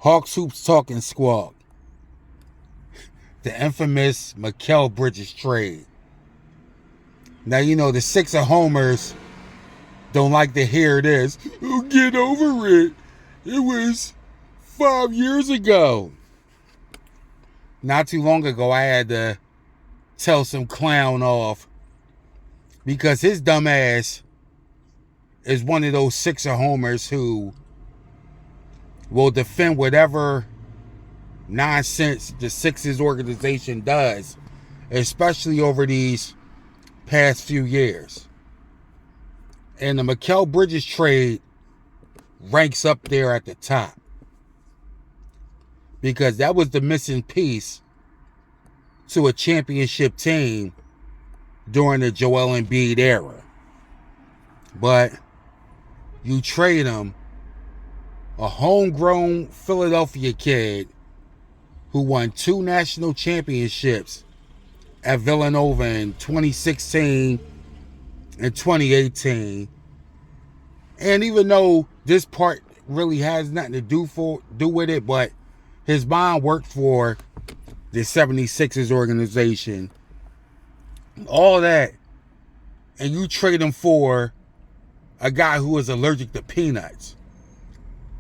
Hawks, Hoops, Tawk, and Squawk. The infamous Mikal Bridges trade. Now, you know, the Sixer homers don't like to hear this. Oh, get over it. It was 5 years ago. Not too long ago, I had to tell some clown off because his dumb ass is one of those Sixer homers who will defend whatever nonsense the Sixers organization does, especially over these past few years. And the Mikal Bridges trade ranks up there at the top because that was the missing piece to a championship team during the Joel Embiid era. But you trade him, a homegrown Philadelphia kid who won 2 national championships at Villanova in 2016 and 2018. And even though this part really has nothing to do with it, but his mom worked for the 76ers organization, all that, and you trade him for a guy who is allergic to peanuts,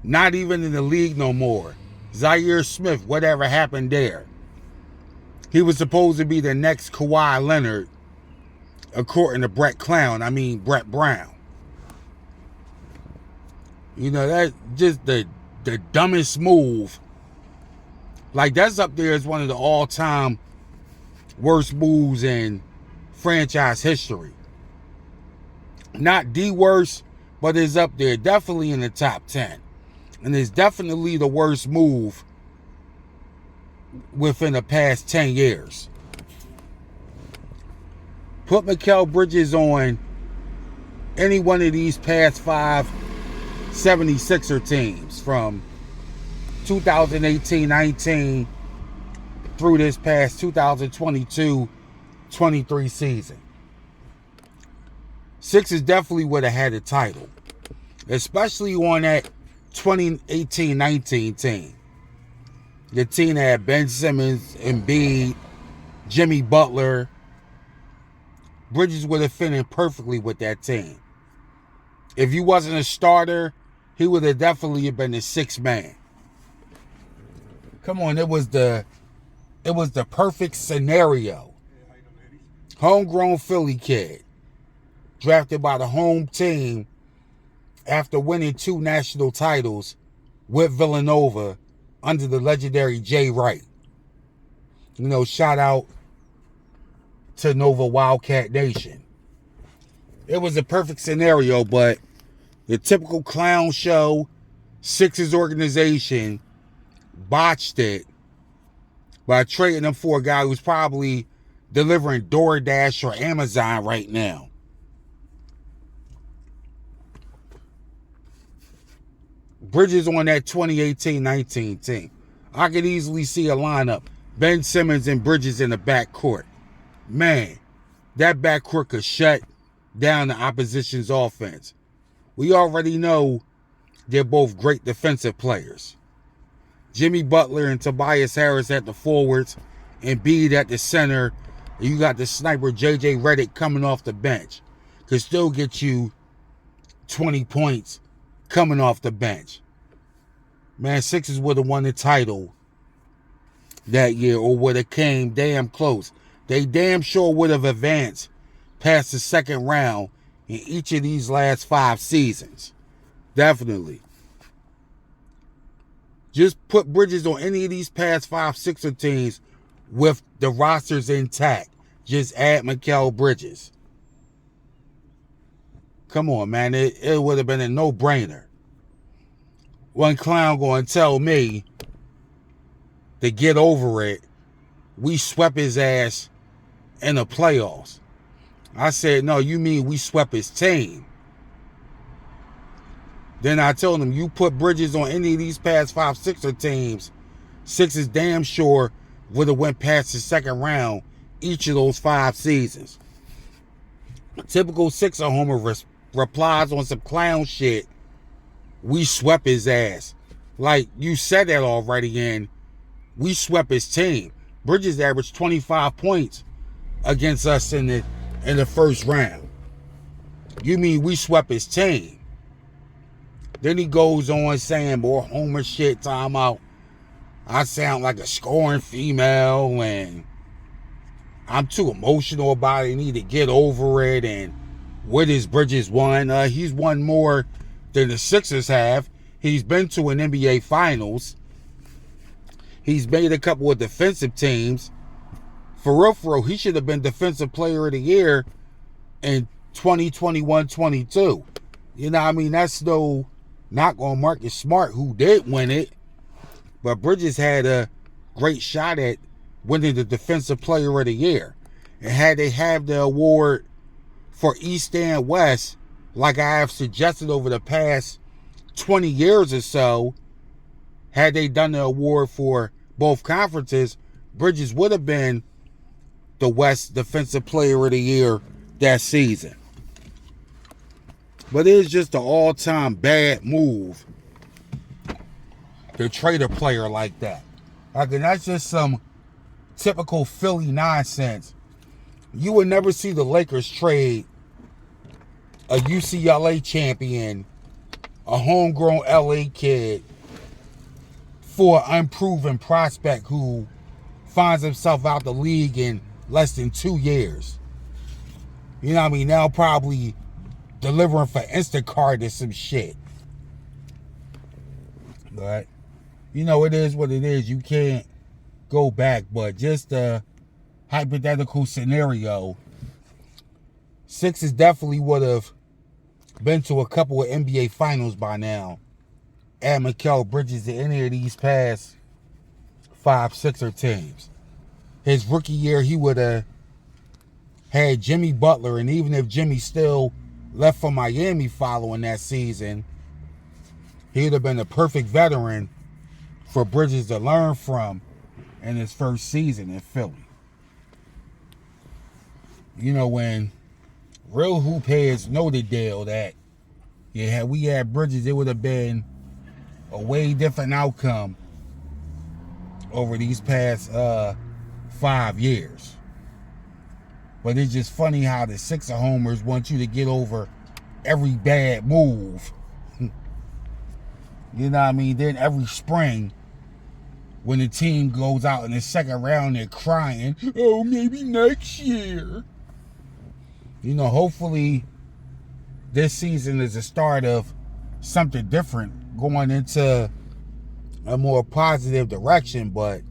not even in the league no more. Zaire Smith, whatever happened there? He was supposed to be the next Kawhi Leonard, according to Brett Brown. You know, that's just the dumbest move. Like, that's up there as one of the all-time worst moves in franchise history. Not the worst, but it's up there. Definitely in the top 10. And it's definitely the worst move within the past 10 years. Put Mikal Bridges on any one of these past 5 76er teams from 2018-19 through this past 2022-23 season. Sixers definitely would have had a title, especially on that 2018-19 team. The team that had Ben Simmons, Embiid, Jimmy Butler. Bridges would have fit in perfectly with that team. If he wasn't a starter, he would have definitely been the 6th man. Come on, it was the perfect scenario. Homegrown Philly kid, drafted by the home team after winning 2 national titles with Villanova under the legendary Jay Wright. You know, shout out to Nova Wildcat Nation. It was a perfect scenario, but the typical clown show Sixers organization botched it by trading him for a guy who's probably delivering DoorDash or Amazon right now. Bridges on that 2018-19 team. I could easily see a lineup. Ben Simmons and Bridges in the backcourt. Man, that backcourt could shut down the opposition's offense. We already know they're both great defensive players. Jimmy Butler and Tobias Harris at the forwards, and Embiid at the center. And you got the sniper J.J. Redick coming off the bench. Could still get you 20 points coming off the bench. Man, Sixers would have won the title that year, or would have came damn close. They damn sure would have advanced past the second round in each of these last 5 seasons. Definitely. Just put Bridges on any of these past 5 Sixer teams with the rosters intact. Just add Mikal Bridges. Come on, man. It would have been a no-brainer. One clown going to tell me to get over it. We swept his ass in the playoffs. I said, no, you mean we swept his team. Then I told him, you put Bridges on any of these past 5 Sixer teams, Sixers damn sure would have went past the second round each of those 5 seasons. Typical Sixer homer replies on some clown shit. We swept his ass. Like, you said that already, and we swept his team. Bridges averaged 25 points against us in the first round. You mean we swept his team? Then he goes on saying more Homer shit, talking about I sound like a scorned female and I'm too emotional about it. I need to get over it. And what has Bridges won? He's won more than the Sixers have. He's been to an NBA Finals. He's made a couple of defensive teams. For real, he should have been Defensive Player of the Year in 2021-22. You know what I mean? That's no knock on Marcus Smart, who did win it. But Bridges had a great shot at winning the Defensive Player of the Year. And had they have the award for East and West, like I have suggested over the past 20 years or so, had they done the award for both conferences, Bridges would have been the West Defensive Player of the Year that season. But it's just an all-time bad move to trade a player like that. Like, that's just some typical Philly nonsense. You would never see the Lakers trade a UCLA champion, a homegrown LA kid, for an unproven prospect who finds himself out the league in less than 2 years. You know what I mean? Now probably delivering for Instacart or some shit. But, you know, it is what it is. You can't go back. But just a hypothetical scenario, Sixers definitely would have been to a couple of NBA Finals by now. Add Mikal Bridges to any of these past 5 Sixer teams. His rookie year, he would have had Jimmy Butler, and even if Jimmy still left for Miami following that season, he would have been a perfect veteran for Bridges to learn from in his first season in Philly. You know, when real hoop heads know the deal that, yeah, had we had Bridges, it would have been a way different outcome over these past 5 years. But it's just funny how the Sixer homers want you to get over every bad move. You know what I mean? Then every spring, when the team goes out in the second round, they're crying, oh, maybe next year. You know, hopefully this season is the start of something different, going into a more positive direction. But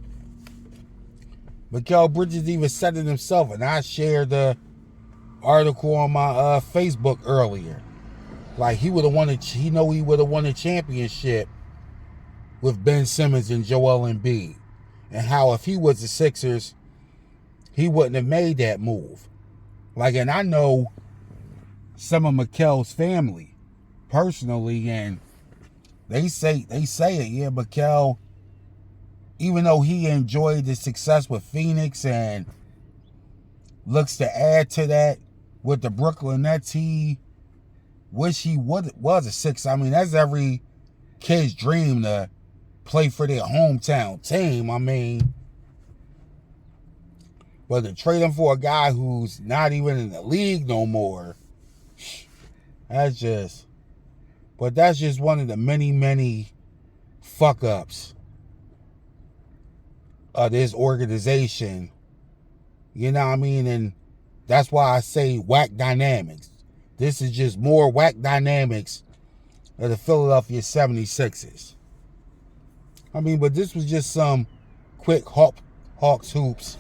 Mikal Bridges even said it himself, and I shared the article on my Facebook earlier. Like, he would have won he would have won a championship with Ben Simmons and Joel Embiid, and how if he was the Sixers, he wouldn't have made that move. Like, and I know some of Mikal's family personally, and they say it. Yeah, Mikal, even though he enjoyed the success with Phoenix and looks to add to that with the Brooklyn Nets, he wish he was a Sixer. I mean, that's every kid's dream to play for their hometown team. I mean, but to trade him for a guy who's not even in the league no more, that's just one of the many, many fuck-ups of this organization. You know what I mean? And that's why I say whack dynamics. This is just more whack dynamics of the Philadelphia 76ers. I mean, but this was just some quick Hawks hoops,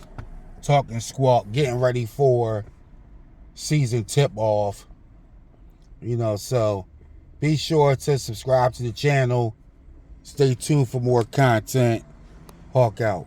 talking Squawk, getting ready for season tip-off. You know, so be sure to subscribe to the channel. Stay tuned for more content. Hawk out.